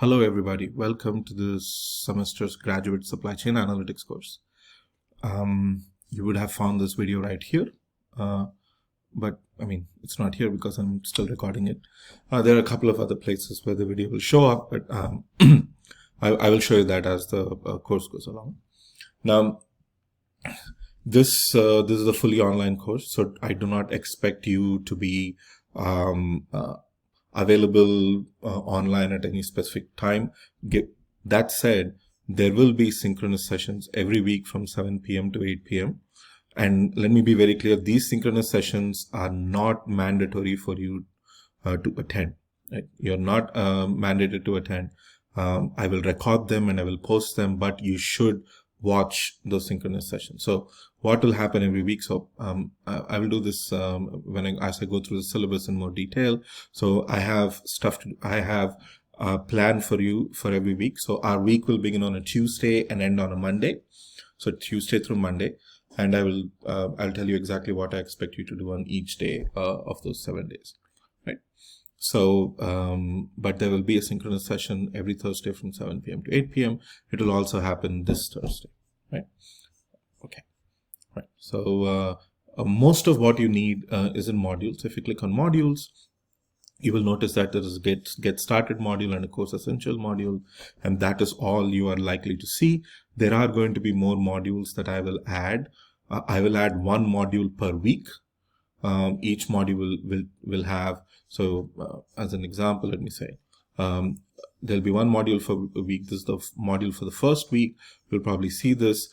Hello everybody, welcome to this semester's graduate supply chain analytics course. You would have found this video right here, but I mean it's not here because I'm still recording it. There are a couple of other places where the video will show up, but I will show you that as the course goes along. Now, this is a fully online course, so I do not expect you to be available online at any specific time. That said, there will be synchronous sessions every week from 7 p.m. to 8 p.m. And let me be very clear, these synchronous sessions are not mandatory for you to attend. Right? You're not mandated to attend. I will record them and I will post them, but you should watch those synchronous sessions. So what will happen every week? So I will do this as I go through the syllabus in more detail. So I have I have planned for you for every week. So our week will begin on a Tuesday and end on a Monday. So Tuesday through Monday, and I'll tell you exactly what I expect you to do on each day of those 7 days. Right. So, but there will be a synchronous session every Thursday from 7 p.m. to 8 p.m. It will also happen this Thursday, right? Okay, right. So, most of what you need is in modules. If you click on modules, you will notice that there is a get started module and a course essential module, and that is all you are likely to see. There are going to be more modules that I will add. I will add one module per week. Each module will have, so as an example, let me say, there'll be one module for a week. This is the module for the first week. You'll probably see this.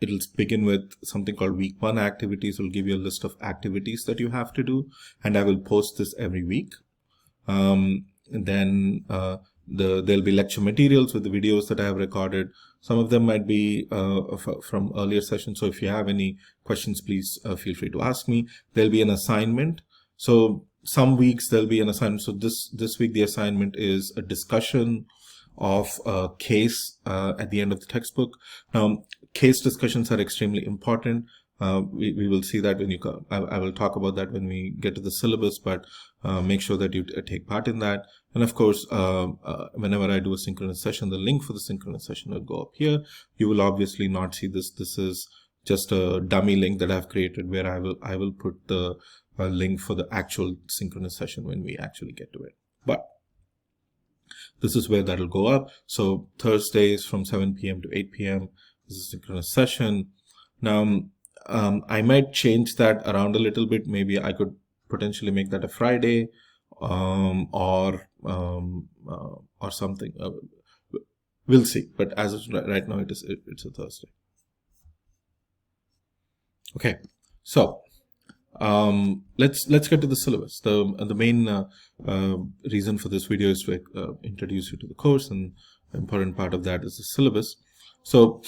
It'll begin with something called week 1 activities. It'll give you a list of activities that you have to do, and I will post this every week. And then there'll be lecture materials with the videos that I have recorded. Some of them might be from earlier sessions. So if you have any questions, please feel free to ask me. There'll be an assignment. So some weeks there'll be an assignment. So this week the assignment is a discussion of a case at the end of the textbook. Now, case discussions are extremely important. We will see that when you come. I will talk about that when we get to the syllabus, but make sure that you take part in that. And of course, whenever I do a synchronous session, the link for the synchronous session will go up here. You will obviously not see this. This is just a dummy link that I've created where I will put the link for the actual synchronous session when we actually get to it. But this is where that will go up. So Thursdays from 7 p.m. to 8 p.m. is a synchronous session. Now, I might change that around a little bit. Maybe I could potentially make that a Friday or something. We'll see. But as of right now, it's a Thursday. Okay, so let's get to the syllabus. The main reason for this video is to introduce you to the course, and the important part of that is the syllabus. So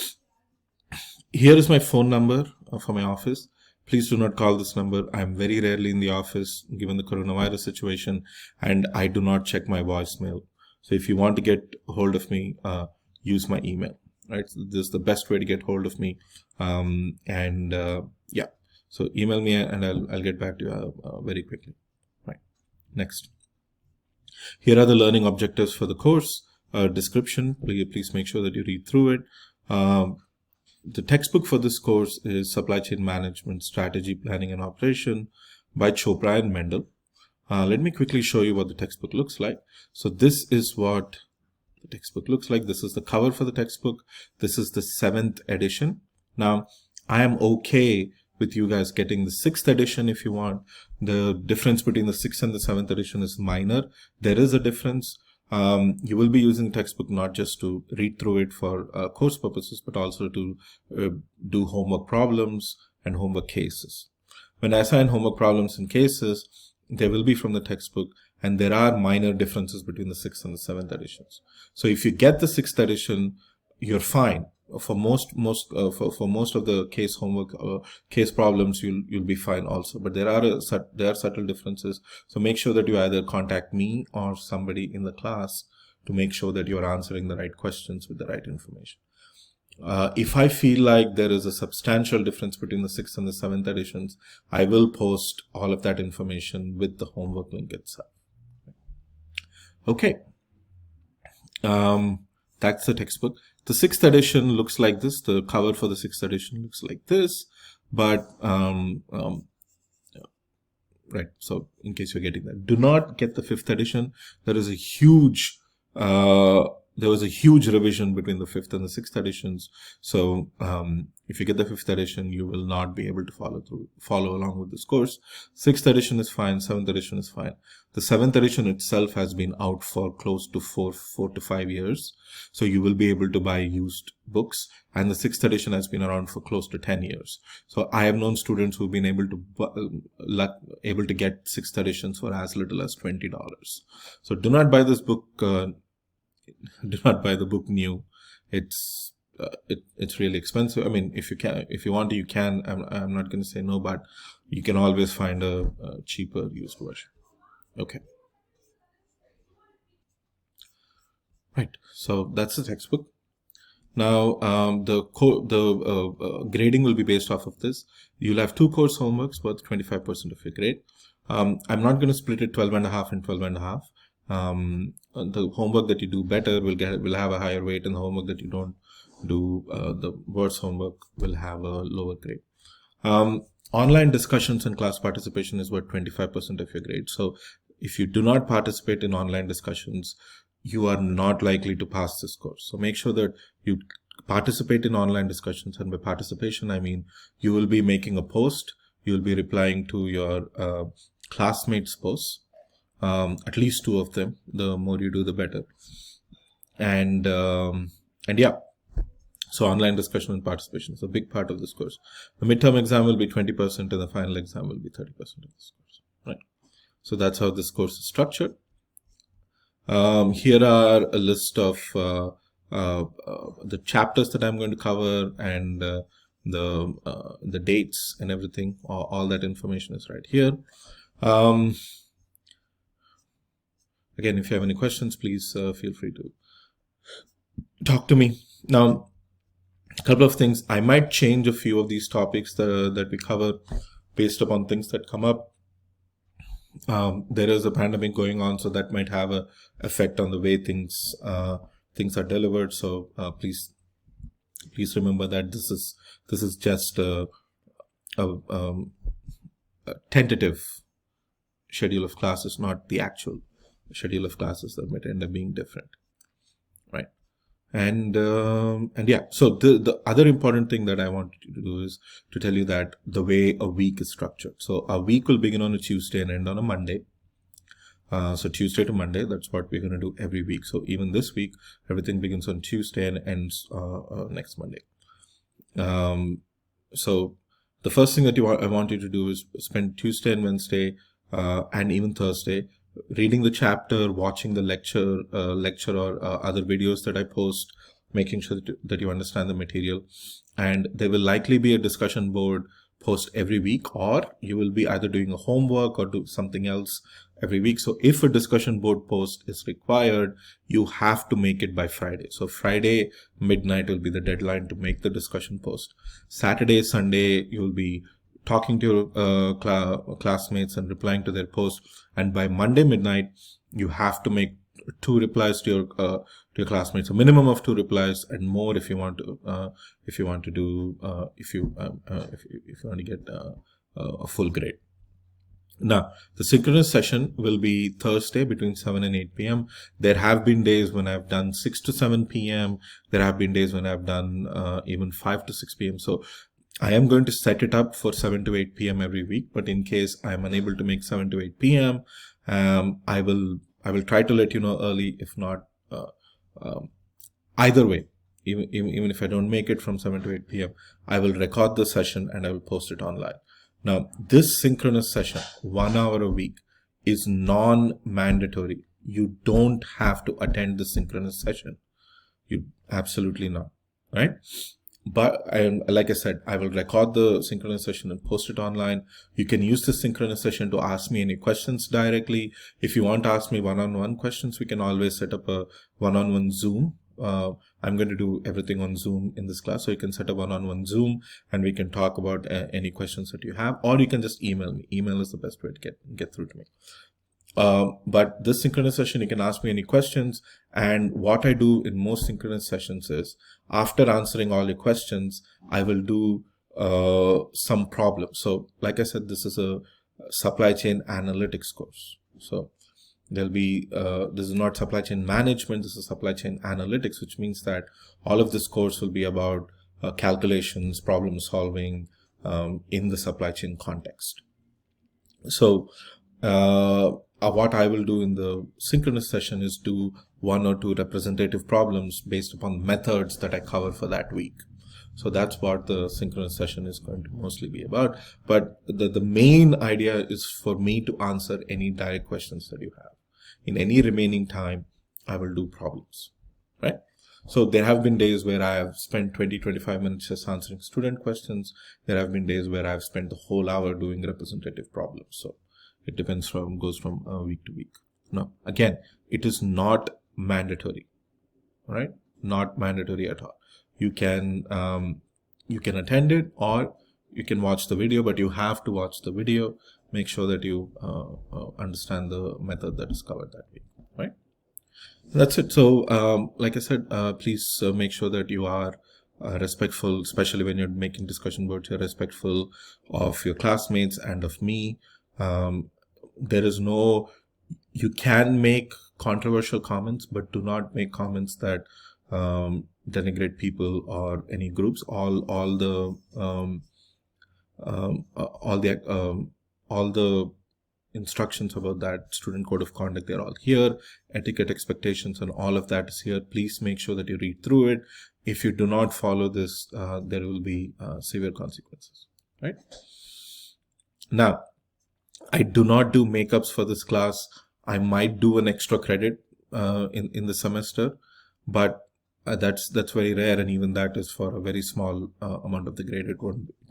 here is my phone number for my office. Please do not call this number. I'm very rarely in the office given the coronavirus situation, and I do not check my voicemail. So if you want to get hold of me, use my email. Right? So this is the best way to get hold of me. Yeah. So email me and I'll get back to you very quickly. Right. Next. Here are the learning objectives for the course. Description. Please make sure that you read through it. The textbook for this course is Supply Chain Management, Strategy, Planning and Operation by Chopra and Mendel. Let me quickly show you what the textbook looks like. So this is what the textbook looks like. This is the cover for the textbook. This is the 7th edition. Now, I am okay with you guys getting the 6th edition if you want. The difference between the 6th and the 7th edition is minor. There is a difference. You will be using the textbook not just to read through it for course purposes, but also to do homework problems and homework cases. When I assign homework problems and cases, they will be from the textbook, and there are minor differences between the 6th and the 7th editions. So if you get the 6th edition, you're fine. For most of the case homework case problems, you'll be fine also. But there are subtle differences. So make sure that you either contact me or somebody in the class to make sure that you're answering the right questions with the right information. If I feel like there is a substantial difference between the 6th and the 7th editions, I will post all of that information with the homework link itself. Okay. That's the textbook. The 6th edition looks like this. The cover for the 6th edition looks like this. But right, so in case you're getting that, do not get the 5th edition. There is a huge there was a huge revision between the 5th and the 6th editions. So if you get the 5th edition, you will not be able to follow along with this course. 6th edition is fine. 7th edition is fine. The 7th edition itself has been out for close to 4 to 5 years. So you will be able to buy used books. And the 6th edition has been around for close to 10 years. So I have known students who've been able to get 6th editions for as little as $20. So do not buy this book. Do not buy the book new. It's really expensive. I mean, if you want to, you can. I'm not going to say no, but you can always find a cheaper used version. Okay. Right. So that's the textbook. Now, the grading will be based off of this. You'll have 2 course homeworks worth 25% of your grade. I'm not going to split it 12.5 and 12.5. The homework that you do better will have a higher weight, and the homework that you don't do, the worse homework, will have a lower grade. Online discussions and class participation is worth 25% of your grade. So if you do not participate in online discussions, you are not likely to pass this course. So make sure that you participate in online discussions, and by participation I mean you will be making a post, you will be replying to your classmates' posts, at least 2 of them. The more you do, the better. And yeah, so online discussion and participation is a big part of this course. The midterm exam will be 20% and the final exam will be 30% of this course, right? So that's how this course is structured. Here are a list of the chapters that I'm going to cover, and the dates and everything. All that information is right here. Again, if you have any questions, please feel free to talk to me. Now, a couple of things. I might change a few of these topics that we cover based upon things that come up. There is a pandemic going on, so that might have an effect on the way things are delivered. So please remember that this is just a tentative schedule of classes, not the actual schedule of classes that might end up being different, right? And yeah, so the other important thing that I want you to do is to tell you that the way a week is structured. So a week will begin on a Tuesday and end on a Monday. So Tuesday to Monday, that's what we're going to do every week. So even this week, everything begins on Tuesday and ends next Monday. So the first thing that I want you to do is spend Tuesday and Wednesday and even Thursday reading the chapter, watching the lecture or other videos that I post, making sure that you understand the material. And there will likely be a discussion board post every week, or you will be either doing a homework or do something else every week. So if a discussion board post is required, you have to make it by Friday. So Friday midnight will be the deadline to make the discussion post. Saturday, Sunday, you will be talking to your classmates and replying to their posts. And by Monday midnight, you have to make 2 replies to your classmates, a minimum of 2 replies, and more if you want to get a full grade. Now, the synchronous session will be Thursday between 7 and 8 p.m. There have been days when I've done 6 to 7 p.m. There have been days when I've done even 5 to 6 p.m. So I am going to set it up for 7 to 8 p.m. every week, but in case I'm unable to make 7 to 8 p.m., I will try to let you know early. If not, either way, even if I don't make it from 7 to 8 p.m., I will record the session and I will post it online. Now, this synchronous session, 1 hour a week, is non-mandatory. You don't have to attend the synchronous session. You absolutely not, right? But like I said, I will record the synchronous session and post it online. You can use the synchronous session to ask me any questions directly. If you want to ask me one-on-one questions, we can always set up a one-on-one Zoom. I'm going to do everything on Zoom in this class, so you can set a one-on-one Zoom and we can talk about any questions that you have, or you can just email me. Email is the best way to get through to me. But this synchronous session, you can ask me any questions. And what I do in most synchronous sessions is, after answering all your questions, I will do some problems. So like I said, this is a supply chain analytics course. So there'll be, this is not supply chain management, this is supply chain analytics, which means that all of this course will be about calculations, problem solving in the supply chain context. So what I will do in the synchronous session is do 1 or 2 representative problems based upon methods that I cover for that week. So that's what the synchronous session is going to mostly be about. But the main idea is for me to answer any direct questions that you have. In any remaining time, I will do problems, right? So there have been days where I have spent 20-25 minutes just answering student questions. There have been days where I've spent the whole hour doing representative problems. So it depends goes from week to week. Now, again, it is not mandatory, right? Not mandatory at all. You can attend it or you can watch the video, but you have to watch the video. Make sure that you understand the method that is covered that week, right? That's it. So, like I said, please make sure that you are respectful, especially when you're making discussion boards. You're respectful of your classmates and of me. There is no, you can make controversial comments, but do not make comments that denigrate people or any groups. All the instructions about that student code of conduct, they're all here. Etiquette, expectations, and all of that is here. Please make sure that you read through it. If you do not follow this, there will be severe consequences, right? Now, I do not do makeups for this class. I might do an extra credit in the semester, but that's very rare, and even that is for a very small amount of the grade. It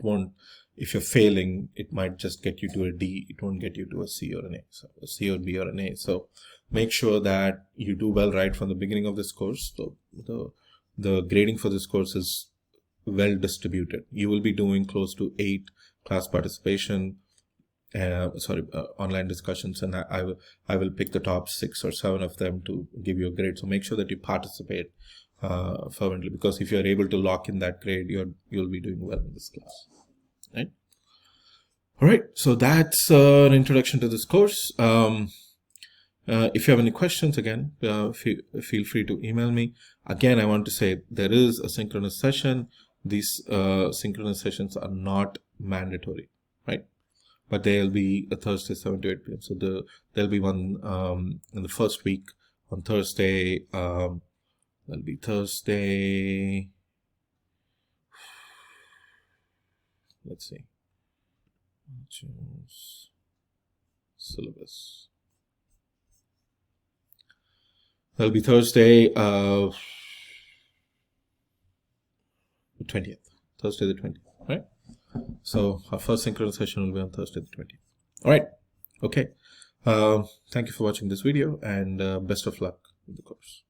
won't. If you're failing, it might just get you to a D. It won't get you to a C or an A, so a C or B or an A. So make sure that you do well right from the beginning of this course. So the grading for this course is well distributed. You will be doing close to 8 class participation, online discussions, and I will pick the top 6 or 7 of them to give you a grade. So make sure that you participate fervently, because if you are able to lock in that grade, you'll be doing well in this class, right? All right, so that's an introduction to this course. If you have any questions, again, feel free to email me. Again, I want to say there is a synchronous session. These synchronous sessions are not mandatory, right? But they'll be a Thursday 7 to 8 p.m. So there'll be one in the first week on Thursday. That'll be Thursday. Let's see. Choose syllabus. That'll be Thursday, the 20th. Thursday the 20th, right? So our first synchronous session will be on Thursday the 20th. All right. Okay. Thank you for watching this video, and best of luck with the course.